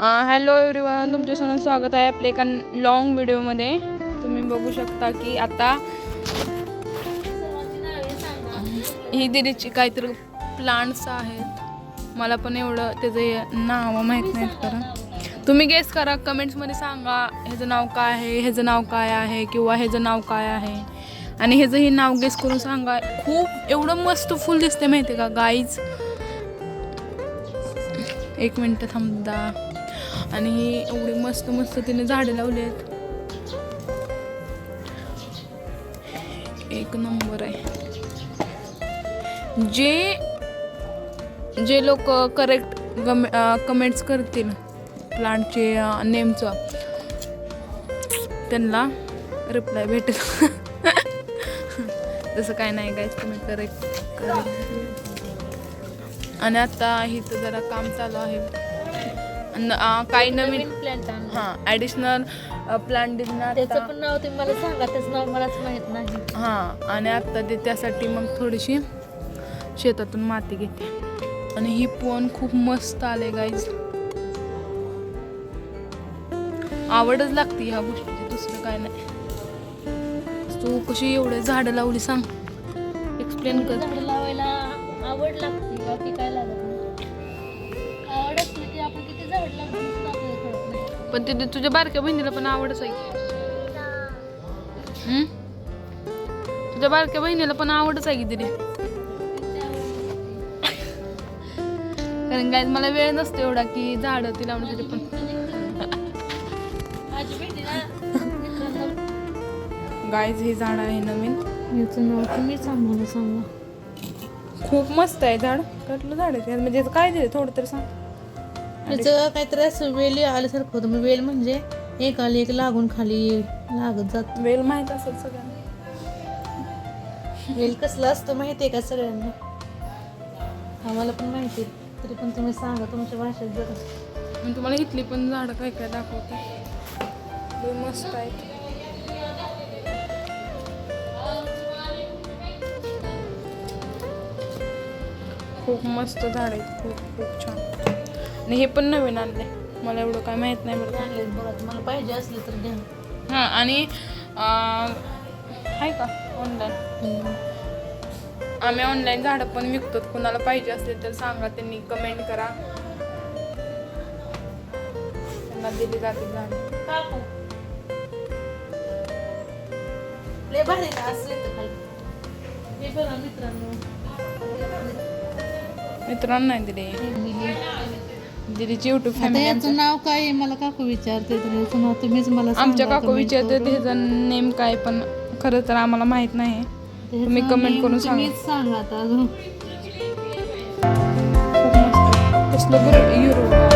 Hello everyone, तुमच्या सर्वांचं स्वागत आहे आपल्या एका लॉंग व्हिडिओमध्ये. तुम्ही बघू शकता की आता ही दिदीची काहीतरी प्लांट्स आहेत. मला पण एवढं त्याचे नाव माहीत नाहीत. कारण तुम्ही गेस करा, कमेंट्समध्ये सांगा ह्याचं नाव काय आहे, ह्याचं नाव काय आहे, किंवा ह्याचं नाव काय आहे. आणि ह्याचं हे नाव गेस करून सांगा. खूप एवढं मस्त फुल दिसते माहिती का गाईज. एक मिनटं थांबदा. आणि ही एवढी मस्त मस्त तिने झाडे लावली आहेत. एक नंबर आहे. जे लोक करेक्ट कमेंट्स करतील प्लांटचे नेमचं, त्यांना रिप्लाय भेटेल. तसं काय नाही गाईज, तुम्ही करेक्ट. आणि आता इथं जरा काम चालू आहे. काही नवीन प्लांट ॲडिशनल प्लांट दिसणार. त्याचं पण नाव तुम्ही मला सांगा, त्याचं नाव मलाच माहित नाही. आणि आता ते त्यासाठी मग थोडीशी शेतातून माती घेते. आणि ही पण खूप मस्त आले गाईज. आवडच लागते ह्या गोष्टीची, दुसरं काय नाही. तू कशी एवढे झाडं लावली सांग, एक्सप्लेन कर. झाडं लावायला आवड लागते, बाकी काय लागत नाही. आवड असली की आपण किती झाड लावतो आपल्याला कळत नाही. पण ते तुझ्या बारक्या बहिणीला पण आवडच आहे. तुझ्या बारक्या बहिणीला पण आवडच आहे की तिने. कारण काय मला वेळ नसतो एवढा की झाड ती लावण्यासाठी. पण गाईज हे झाड आहे नवीन. याचं नाव तुम्ही आम्हाला सांगा. खूप मस्त आहे झाड. कसलं झाड आहे म्हणजे काय दिलं थोडं तरी सांग. त्याचं काहीतरी असं वेल आल्यासारखं होतं. मग वेल म्हणजे एक आली एक लागून खाली लागत जात. वेल माहित असेल सगळ्यांना. वेल कसलं असतं माहिती आहे का सगळ्यांना? आम्हाला पण माहिती आहे, तरी पण तुम्ही सांगा तुमच्या भाषेत जरा. मी तुम्हाला इथली पण झाडं काय काय दाखवते. लय मस्त आहेत. खूप मस्त झाड आहेत, खूप खूप छान. आणि हे पण नवीन आणले, मला एवढं काय माहित नाही बरं. आणलेत बघा, तुम्हाला पाहिजे असले तर द्या. आणि आहे का ऑनलाईन? आम्ही ऑनलाईन झाडं पण विकतो. कोणाला पाहिजे असले तर सांगा, त्यांनी कमेंट करा, त्यांना दिली जातील झाडं. लय भारी ना असले तर खाली. हे बघा मित्रांनो, मित्रांनो नाही दिले, दिदीची युट्यूब आता फॅमिली. याचं नाव काय आहे मला काकू विचारते, तर याचं नाव तुम्हीच मला सांगा. आमच्या काकू comment विचारते करून. त्याचं नेम काय, पण खरं तर आम्हाला माहित नाही. त्याचं तुम्ही कमेंट करून name सांगा. तुम्हीच सांगा आता अजून. खूप मस्त. कसलं बरं युरो.